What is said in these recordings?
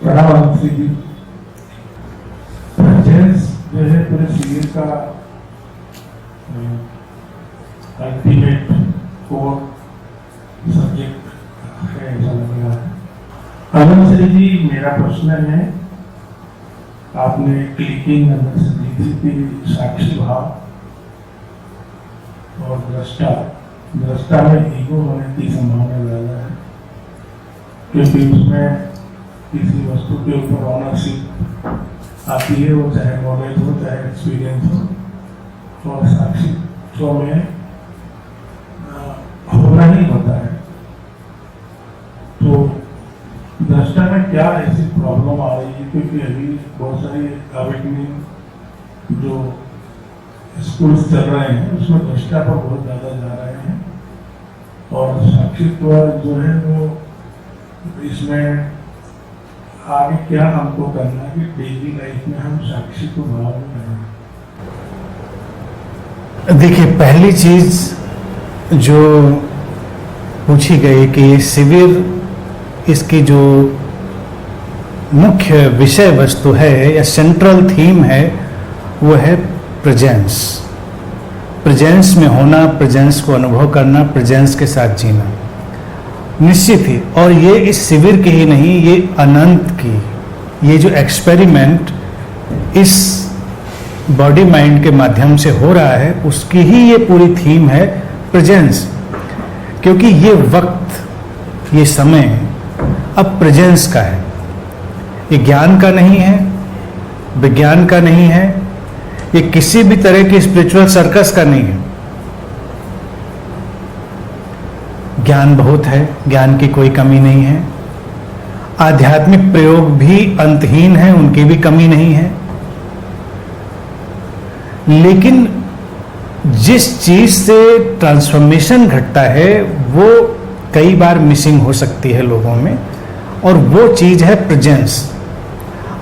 प्रधानमंत्री जी, प्रेजेंस जो है पूरे शिविर का अल्टीमेट कोर सब्जेक्ट है, ऐसा लग रहा है। प्रधानमंत्री जी, मेरा प्रश्न है, आपने क्लिकिंग ली थी साक्षी भाव और दृष्टा में ईगो होने की संभावना ज्यादा है, क्योंकि उसमें किसी वस्तु के ऊपर ऑनरशिप आती है, वो चाहे नॉलेज हो चाहे एक्सपीरियंस हो, और साक्षित्व में होना ही होता है। तो दृष्टा में क्या ऐसी प्रॉब्लम आ रही है, क्योंकि अभी बहुत सारी अवेकनिंग जो स्कूल्स चल रहे हैं उसमें दृष्टा पर बहुत ज्यादा जा रहे हैं, और साक्षित्व जो है वो इसमें आगे क्या हमको करना है कि डेली लाइफ में हम साक्षी को भाव में रहें। देखिए, पहली चीज जो पूछी गई कि शिविर, इसकी जो मुख्य विषय वस्तु है या सेंट्रल थीम है वो है प्रेजेंस। प्रेजेंस में होना, प्रेजेंस को अनुभव करना, प्रेजेंस के साथ जीना निश्चित ही। और ये इस शिविर की ही नहीं, ये अनंत की, ये जो एक्सपेरिमेंट इस बॉडी माइंड के माध्यम से हो रहा है उसकी ही ये पूरी थीम है प्रेजेंस। क्योंकि ये वक्त, ये समय अब प्रेजेंस का है, ये ज्ञान का नहीं है, विज्ञान का नहीं है, ये किसी भी तरह की स्पिरिचुअल सर्कस का नहीं है। ज्ञान बहुत है, ज्ञान की कोई कमी नहीं है, आध्यात्मिक प्रयोग भी अंतहीन है, उनकी भी कमी नहीं है। लेकिन जिस चीज से ट्रांसफॉर्मेशन घटता है वो कई बार मिसिंग हो सकती है लोगों में, और वो चीज है प्रेजेंस।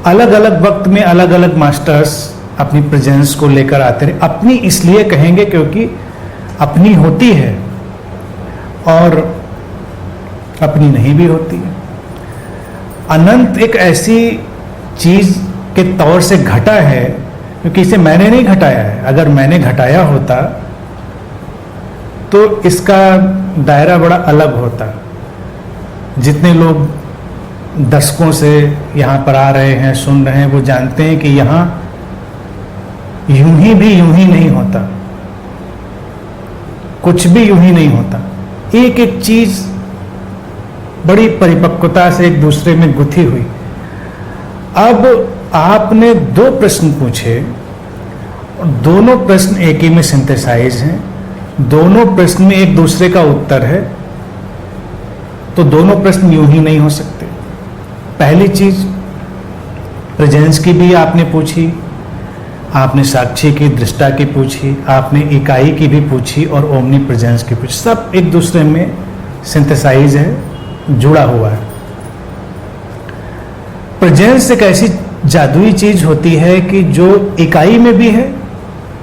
अलग अलग वक्त में अलग अलग मास्टर्स अपनी प्रेजेंस को लेकर आते रहे। अपनी इसलिए कहेंगे क्योंकि अपनी होती है और अपनी नहीं भी होती है। अनंत एक ऐसी चीज के तौर से घटा है क्योंकि इसे मैंने नहीं घटाया है। अगर मैंने घटाया होता तो इसका दायरा बड़ा अलग होता। जितने लोग दशकों से यहाँ पर आ रहे हैं, सुन रहे हैं, वो जानते हैं कि यहाँ यूं ही भी यूं ही नहीं होता, कुछ भी यूं ही नहीं होता। एक एक चीज बड़ी परिपक्वता से एक दूसरे में गुथी हुई। अब आपने दो प्रश्न पूछे और दोनों प्रश्न एक ही में सिंथेसाइज हैं, दोनों प्रश्न में एक दूसरे का उत्तर है, तो दोनों प्रश्न यूं ही नहीं हो सकते। पहली चीज प्रेजेंस की भी आपने पूछी, आपने साक्षी की, दृष्टा की पूछी, आपने इकाई की भी पूछी और ओमनी प्रेजेंस की पूछी। सब एक दूसरे में सिंथेसाइज है, जुड़ा हुआ है। प्रेजेंस एक ऐसी जादुई चीज होती है कि जो इकाई में भी है,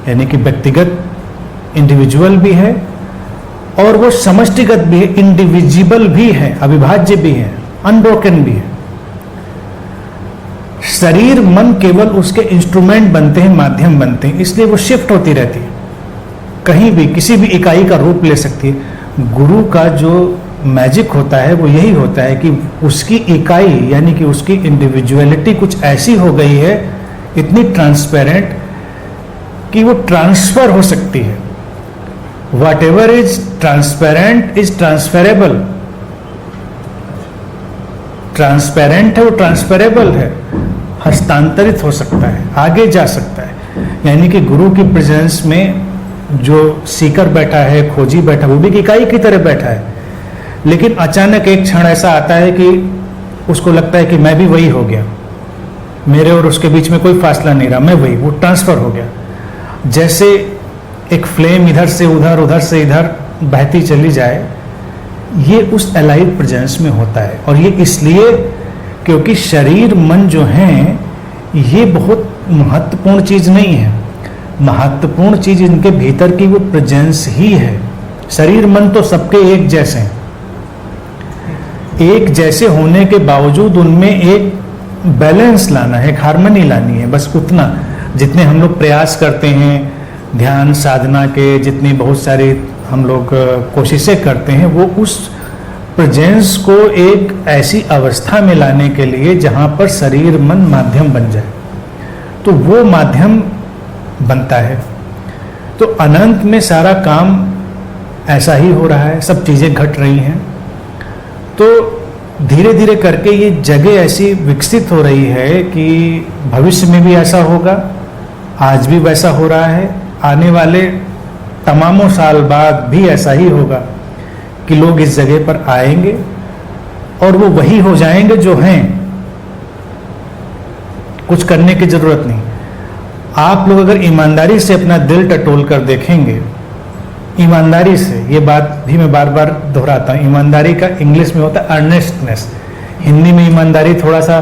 यानी कि व्यक्तिगत इंडिविजुअल भी है, और वो समष्टिगत भी है, इंडिविजिबल भी है, अविभाज्य भी है, अनब्रोकन भी है। शरीर मन केवल उसके इंस्ट्रूमेंट बनते हैं, माध्यम बनते हैं, इसलिए वो शिफ्ट होती रहती है, कहीं भी किसी भी इकाई का रूप ले सकती है। गुरु का जो मैजिक होता है वो यही होता है कि उसकी इकाई यानी कि उसकी इंडिविजुअलिटी कुछ ऐसी हो गई है, इतनी ट्रांसपेरेंट, कि वो ट्रांसफर हो सकती है। What ever is transparent is transferable. Transparent है वो ट्रांसफरेबल है, हस्तांतरित हो सकता है, आगे जा सकता है। यानी कि गुरु की प्रेजेंस में जो सीकर बैठा है, खोजी बैठा, वो भी इकाई की तरह बैठा है, लेकिन अचानक एक क्षण ऐसा आता है कि उसको लगता है कि मैं भी वही हो गया, मेरे और उसके बीच में कोई फासला नहीं रहा, मैं वही, वो ट्रांसफर हो गया। जैसे एक फ्लेम इधर से उधर, उधर से इधर बहती चली जाए, ये उस अलाइव प्रेजेंस में होता है। और ये इसलिए क्योंकि शरीर मन जो हैं ये बहुत महत्वपूर्ण चीज नहीं है। महत्वपूर्ण चीज इनके भीतर की वो प्रेजेंस ही है। शरीर मन तो सबके एक जैसे हैं, एक जैसे होने के बावजूद उनमें एक बैलेंस लाना है, एक हार्मनी लानी है, बस उतना। जितने हम लोग प्रयास करते हैं ध्यान साधना के, जितनी बहुत सारी हम लोग कोशिशें करते हैं, वो उस प्रेजेंस को एक ऐसी अवस्था में लाने के लिए जहाँ पर शरीर मन माध्यम बन जाए, तो वो माध्यम बनता है। तो अनंत में सारा काम ऐसा ही हो रहा है, सब चीज़ें घट रही हैं। तो धीरे धीरे करके ये जगह ऐसी विकसित हो रही है कि भविष्य में भी ऐसा होगा, आज भी वैसा हो रहा है, आने वाले तमामों साल बाद भी ऐसा ही होगा कि लोग इस जगह पर आएंगे और वो वही हो जाएंगे जो हैं, कुछ करने की जरूरत नहीं। आप लोग अगर ईमानदारी से अपना दिल टटोल कर देखेंगे, ईमानदारी से, ये बात भी मैं बार बार दोहराता हूँ, ईमानदारी का इंग्लिश में होता है अर्नेस्टनेस, हिंदी में ईमानदारी थोड़ा सा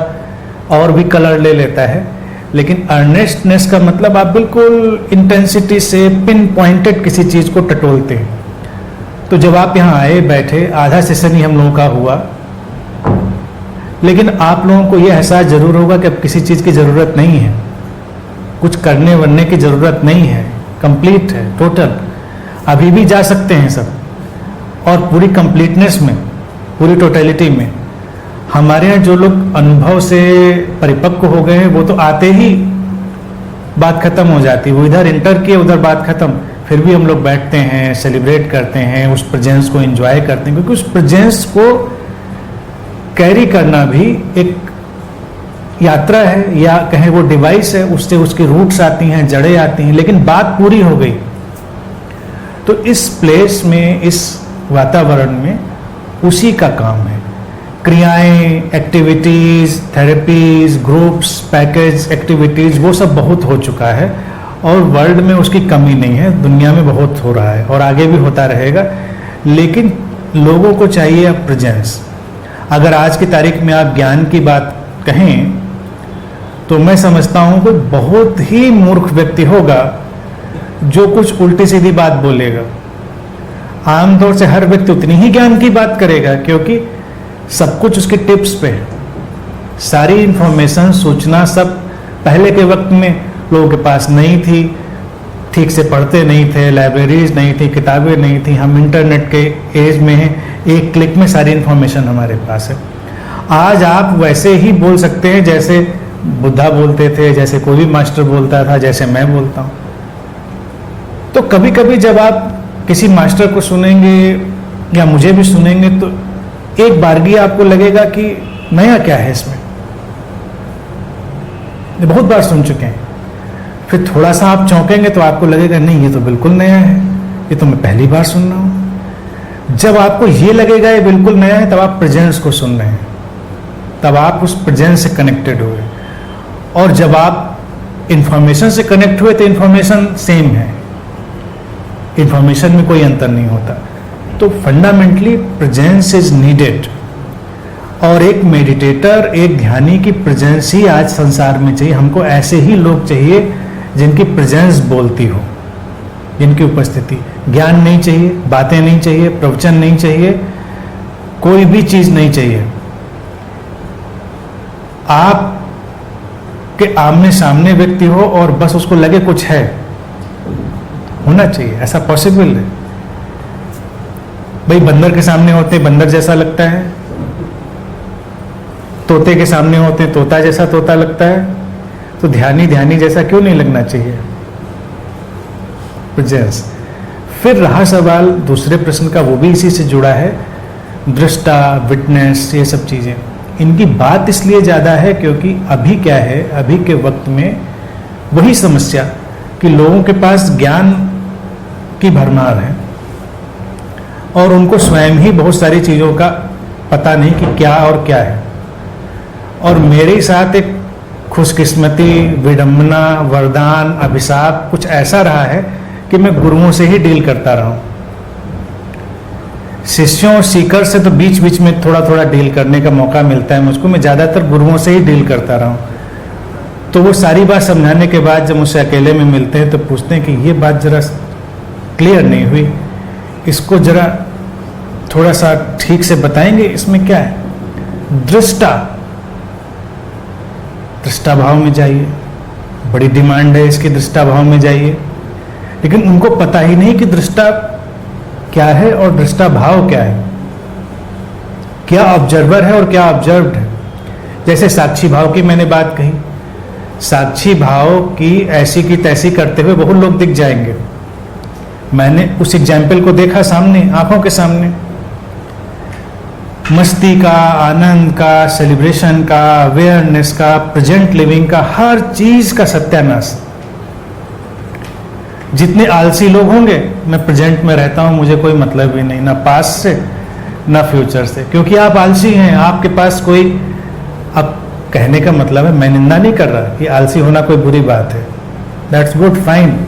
और भी कलर ले लेता है, लेकिन अर्नेस्टनेस का मतलब आप बिल्कुल इंटेंसिटी से पिन पॉइंटेड किसी चीज़ को टटोलते हैं। तो जब आप यहाँ आए बैठे, आधा सेशन ही हम लोगों का हुआ, लेकिन आप लोगों को यह एहसास जरूर होगा कि अब किसी चीज़ की ज़रूरत नहीं है, कुछ करने वरने की ज़रूरत नहीं है, कंप्लीट है, टोटल। अभी भी जा सकते हैं सब, और पूरी कंप्लीटनेस में, पूरी टोटलिटी में। हमारे यहाँ जो लोग अनुभव से परिपक्व हो गए हैं, वो तो आते ही बात खत्म हो जाती है, वो इधर इंटर किए उधर बात खत्म। फिर भी हम लोग बैठते हैं, सेलिब्रेट करते हैं, उस प्रेजेंस को एंजॉय करते हैं, क्योंकि उस प्रेजेंस को कैरी करना भी एक यात्रा है, या कहें वो डिवाइस है, उससे उसकी रूट्स आती हैं, जड़ें आती हैं, लेकिन बात पूरी हो गई। तो इस प्लेस में, इस वातावरण में उसी का काम है। क्रियाएं, activities, therapies, groups, package activities, वो सब बहुत हो चुका है और वर्ल्ड में उसकी कमी नहीं है, दुनिया में बहुत हो रहा है और आगे भी होता रहेगा। लेकिन लोगों को चाहिए अब प्रेजेंस। अगर आज की तारीख में आप ज्ञान की बात कहें तो मैं समझता हूँ कि बहुत ही मूर्ख व्यक्ति होगा जो कुछ उल्टी सीधी बात बोलेगा। आमतौर से हर व्यक्ति उतनी ही ज्ञान की बात करेगा, क्योंकि सब कुछ उसके टिप्स पे है। सारी इंफॉर्मेशन, सूचना सब पहले के वक्त में लोगों के पास नहीं थी, ठीक से पढ़ते नहीं थे, लाइब्रेरीज नहीं थी, किताबें नहीं थी। हम इंटरनेट के एज में हैं, एक क्लिक में सारी इंफॉर्मेशन हमारे पास है। आज आप वैसे ही बोल सकते हैं जैसे बुद्धा बोलते थे, जैसे कोई भी मास्टर बोलता था, जैसे मैं बोलता हूँ। तो कभी कभी जब आप किसी मास्टर को सुनेंगे या मुझे भी सुनेंगे तो एक बारगी आपको लगेगा कि नया क्या है इसमें, ये बहुत बार सुन चुके हैं। फिर थोड़ा सा आप चौंकेंगे तो आपको लगेगा नहीं, ये तो बिल्कुल नया है, ये तो मैं पहली बार सुन रहा हूँ। जब आपको ये लगेगा ये बिल्कुल नया है, तब आप प्रेजेंस को सुन रहे हैं, तब आप उस प्रेजेंस से कनेक्टेड हुए। और जब आप इंफॉर्मेशन से कनेक्ट हुए तो इंफॉर्मेशन सेम है, इंफॉर्मेशन में कोई अंतर नहीं होता। तो फंडामेंटली प्रेजेंस इज नीडेड। और एक मेडिटेटर, एक ध्यानी की प्रेजेंस ही आज संसार में चाहिए। हमको ऐसे ही लोग चाहिए जिनकी प्रेजेंस बोलती हो, जिनकी उपस्थिति। ज्ञान नहीं चाहिए, बातें नहीं चाहिए, प्रवचन नहीं चाहिए, कोई भी चीज नहीं चाहिए। आप के आमने सामने व्यक्ति हो और बस उसको लगे कुछ है, होना चाहिए, ऐसा पॉसिबल है। भाई बंदर के सामने होते बंदर जैसा लगता है, तोते के सामने होते तोता जैसा तोता लगता है, तो ध्यानी ध्यानी जैसा क्यों नहीं लगना चाहिए? प्रेजेंस। फिर रहा सवाल दूसरे प्रश्न का, वो भी इसी से जुड़ा है, दृष्टा, विटनेस, ये सब चीजें। इनकी बात इसलिए ज़्यादा है क्योंकि अभी क्या है, अभी के वक्त में वही समस्या कि लोगों के पास ज्ञान की भरमार है और उनको स्वयं ही बहुत सारी चीज़ों का पता नहीं कि क्या और क्या है। और मेरे साथ एक खुशकिस्मती, विडंबना, वरदान, अभिशाप कुछ ऐसा रहा है कि मैं गुरुओं से ही डील करता रहा हूँ। शिष्यों और सीकर से तो बीच बीच में थोड़ा थोड़ा डील करने का मौका मिलता है मुझको, मैं ज़्यादातर गुरुओं से ही डील करता रहा हूँ। तो वो सारी बात समझाने के बाद जब मुझसे अकेले में मिलते हैं तो पूछते हैं कि ये बात ज़रा क्लियर नहीं हुई, इसको ज़रा थोड़ा सा ठीक से बताएंगे, इसमें क्या है? दृष्टा दृष्टा भाव में जाइए, बड़ी डिमांड है इसकी, दृष्टा भाव में जाइए। लेकिन उनको पता ही नहीं कि दृष्टा क्या है और दृष्टा भाव क्या है, क्या ऑब्जर्वर है और क्या ऑब्जर्व्ड है। जैसे साक्षी भाव की मैंने बात कही, साक्षी भाव की ऐसी की तैसी करते हुए बहुत लोग दिख जाएंगे। मैंने उस एग्जाम्पल को देखा सामने, आंखों के सामने, मस्ती का, आनंद का, सेलिब्रेशन का, अवेयरनेस का, प्रेजेंट लिविंग का, हर चीज का सत्यानाश। जितने आलसी लोग होंगे, मैं प्रेजेंट में रहता हूं, मुझे कोई मतलब ही नहीं, ना पास्ट से ना फ्यूचर से, क्योंकि आप आलसी हैं, आपके पास कोई, अब कहने का मतलब है, मैं निंदा नहीं कर रहा कि आलसी होना कोई बुरी बात है, दैट्स गुड, फाइन,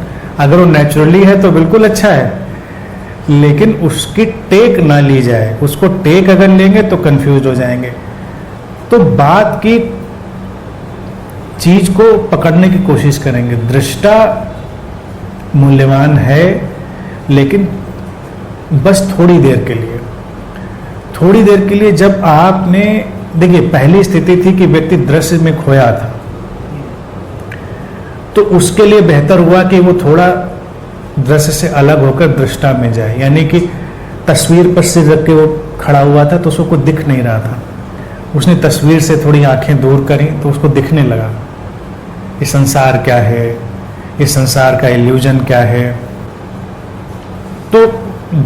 अगर वो नेचुरली है तो बिल्कुल अच्छा है, लेकिन उसकी टेक ना ली जाए। उसको टेक अगर लेंगे तो कंफ्यूज हो जाएंगे। तो बात की चीज को पकड़ने की कोशिश करेंगे। दृष्टा मूल्यवान है, लेकिन बस थोड़ी देर के लिए, थोड़ी देर के लिए। जब आपने, देखिए, पहली स्थिति थी कि व्यक्ति दृश्य में खोया था, तो उसके लिए बेहतर हुआ कि वो थोड़ा दृश्य से अलग होकर दृष्टा में जाए, यानी कि तस्वीर पर सिर रख के वो खड़ा हुआ था तो उसको कुछ दिख नहीं रहा था, उसने तस्वीर से थोड़ी आंखें दूर करी तो उसको दिखने लगा ये संसार क्या है, ये संसार का इल्यूजन क्या है। तो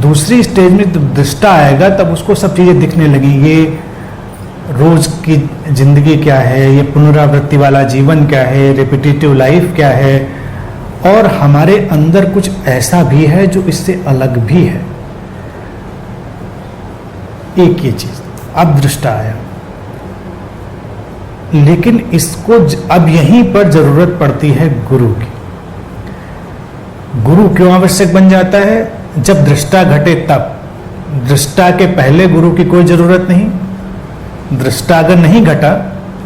दूसरी स्टेज में जब दृष्टा आएगा तब उसको सब चीजें दिखने लगी, ये रोज की जिंदगी क्या है, ये पुनरावृत्ति वाला जीवन क्या है, रिपीटेटिव लाइफ क्या है, और हमारे अंदर कुछ ऐसा भी है जो इससे अलग भी है। एक ये चीज, अब दृष्टा आया, लेकिन इसको अब यहीं पर जरूरत पड़ती है गुरु की। गुरु क्यों आवश्यक बन जाता है? जब दृष्टा घटे तब। दृष्टा के पहले गुरु की कोई जरूरत नहीं। दृष्टा अगर नहीं घटा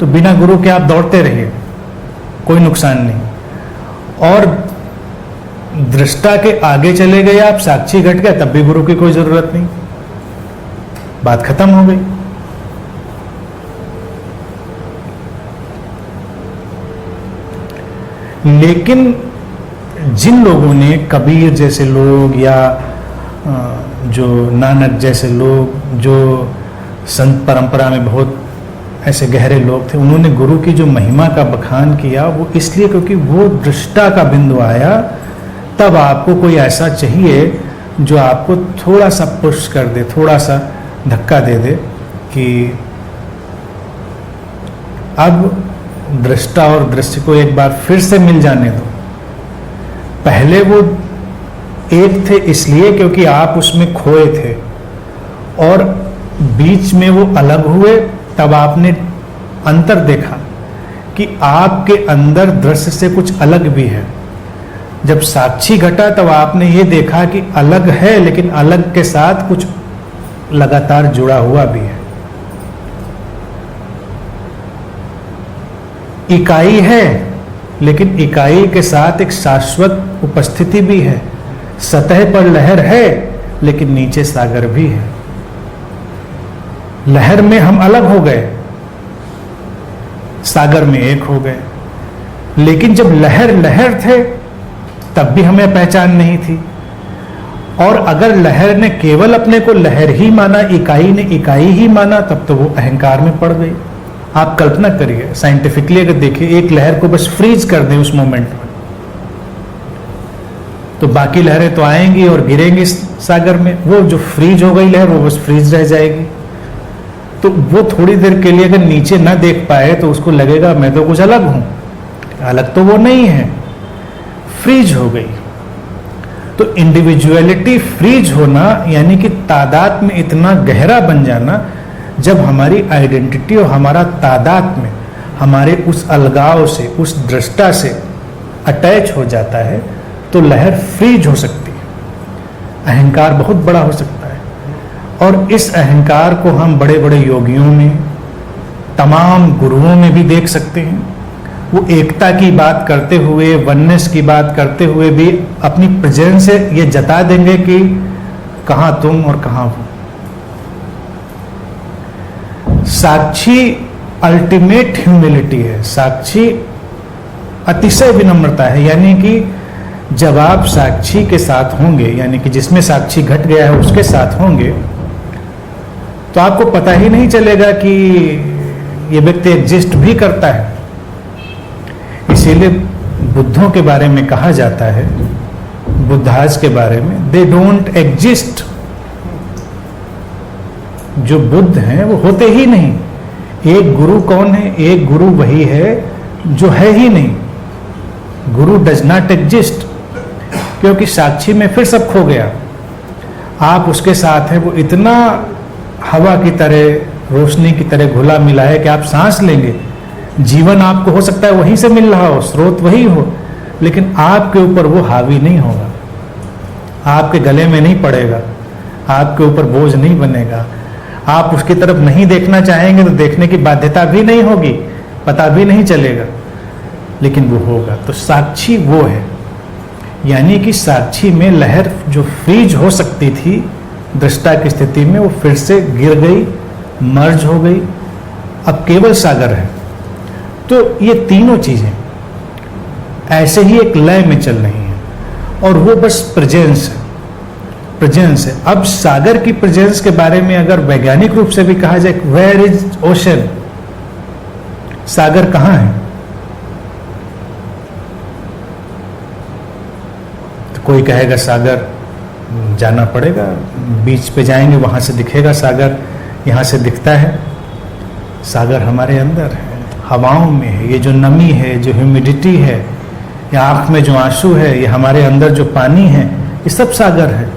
तो बिना गुरु के आप दौड़ते रहिए, कोई नुकसान नहीं। और दृष्टा के आगे चले गए आप, साक्षी घट गया, तब भी गुरु की कोई जरूरत नहीं, बात खत्म हो गई। लेकिन जिन लोगों ने, कबीर जैसे लोग या जो नानक जैसे लोग, जो संत परंपरा में बहुत ऐसे गहरे लोग थे, उन्होंने गुरु की जो महिमा का बखान किया, वो इसलिए क्योंकि वो दृष्टा का बिंदु आया, तब आपको कोई ऐसा चाहिए जो आपको थोड़ा सा पुश कर दे, थोड़ा सा धक्का दे दे कि अब दृष्टा और दृश्य को एक बार फिर से मिल जाने दो। पहले वो एक थे इसलिए क्योंकि आप उसमें खोए थे, और बीच में वो अलग हुए, तब आपने अंतर देखा कि आपके अंदर दृश्य से कुछ अलग भी है। जब साक्षी घटा तब आपने ये देखा कि अलग है, लेकिन अलग के साथ कुछ लगातार जुड़ा हुआ भी है। इकाई है, लेकिन इकाई के साथ एक शाश्वत उपस्थिति भी है। सतह पर लहर है, लेकिन नीचे सागर भी है। लहर में हम अलग हो गए, सागर में एक हो गए। लेकिन जब लहर लहर थे तब भी हमें पहचान नहीं थी। और अगर लहर ने केवल अपने को लहर ही माना, इकाई ने इकाई ही माना, तब तो वो अहंकार में पड़ गई। आप कल्पना करिए, साइंटिफिकली अगर देखिए, एक लहर को बस फ्रीज कर दें उस मोमेंट में, तो बाकी लहरें तो आएंगी और गिरेंगी सागर में। वो जो फ्रीज हो गई लहर, वो बस फ्रीज रह जाएगी। तो वो थोड़ी देर के लिए अगर नीचे ना देख पाए तो उसको लगेगा मैं तो कुछ अलग हूं। अलग तो वो नहीं है, फ्रीज हो गई। तो इंडिविजुअलिटी फ्रीज होना यानी कि तादाद में इतना गहरा बन जाना, जब हमारी आइडेंटिटी और हमारा तादाद में हमारे उस अलगाव से, उस दृष्टा से अटैच हो जाता है, तो लहर फ्रीज हो सकती है। अहंकार बहुत बड़ा हो सकता है, और इस अहंकार को हम बड़े बड़े योगियों में, तमाम गुरुओं में भी देख सकते हैं। वो एकता की बात करते हुए, वननेस की बात करते हुए भी अपनी प्रेजेंस से ये जता देंगे कि कहाँ तुम और कहाँ वो। साक्षी अल्टीमेट ह्यूमिलिटी है, साक्षी अतिशय विनम्रता है। यानी कि जब आप साक्षी के साथ होंगे, यानी कि जिसमें साक्षी घट गया है उसके साथ होंगे, तो आपको पता ही नहीं चलेगा कि ये व्यक्ति एग्जिस्ट भी करता है। इसीलिए बुद्धों के बारे में कहा जाता है, बुद्धाज के बारे में, दे डोंट एग्जिस्ट। जो बुद्ध हैं वो होते ही नहीं। एक गुरु कौन है? एक गुरु वही है जो है ही नहीं। गुरु डज नॉट एग्जिस्ट, क्योंकि साक्षी में फिर सब खो गया। आप उसके साथ हैं, वो इतना हवा की तरह, रोशनी की तरह घुला मिला है कि आप सांस लेंगे, जीवन आपको हो सकता है वहीं से मिल रहा हो, स्रोत वही हो, लेकिन आपके ऊपर वो हावी नहीं होगा, आपके गले में नहीं पड़ेगा, आपके ऊपर बोझ नहीं बनेगा। आप उसकी तरफ नहीं देखना चाहेंगे तो देखने की बाध्यता भी नहीं होगी, पता भी नहीं चलेगा, लेकिन वो होगा। तो साक्षी वो है। यानी कि साक्षी में लहर जो फ्रीज हो सकती थी दृष्टा की स्थिति में, वो फिर से गिर गई, मर्ज हो गई, अब केवल सागर है। तो ये तीनों चीजें ऐसे ही एक लय में चल रही हैं, और वो बस प्रेजेंस है, प्रेजेंस है। अब सागर की प्रेजेंस के बारे में अगर वैज्ञानिक रूप से भी कहा जाए, वेयर इज ओशन, सागर कहाँ है? तो कोई कहेगा सागर जाना पड़ेगा, बीच पे जाएंगे वहां से दिखेगा सागर, यहाँ से दिखता है। सागर हमारे अंदर है, हवाओं में है। ये जो नमी है, जो ह्यूमिडिटी है, या आँख में जो आंसू है, ये हमारे अंदर जो पानी है, ये सब सागर है।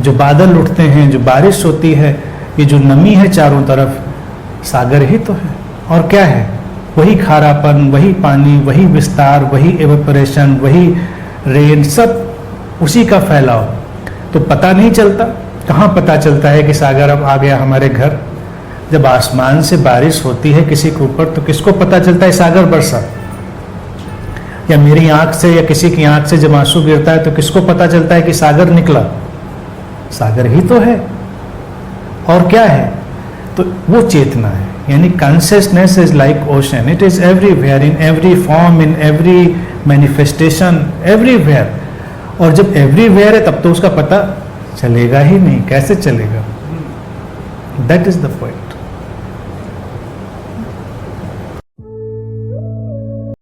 जो बादल उठते हैं, जो बारिश होती है, ये जो नमी है चारों तरफ, सागर ही तो है। और क्या है? वही खारापन, वही पानी, वही विस्तार, वही एवेपोरेशन, वही रेन, सब उसी का फैलाव। तो पता नहीं चलता। कहाँ पता चलता है कि सागर अब आ गया हमारे घर? जब आसमान से बारिश होती है किसी के ऊपर, तो किसको पता चलता है सागर बरसा? या मेरी आंख से या किसी की आंख से जब आंसू गिरता है तो किसको पता चलता है कि सागर निकला? सागर ही तो है। और क्या है? तो वो चेतना है। यानी consciousness is like ocean, it is everywhere, in every form, in every manifestation, everywhere. और जब एवरीवेयर है तब तो उसका पता चलेगा ही नहीं, कैसे चलेगा? That is the point.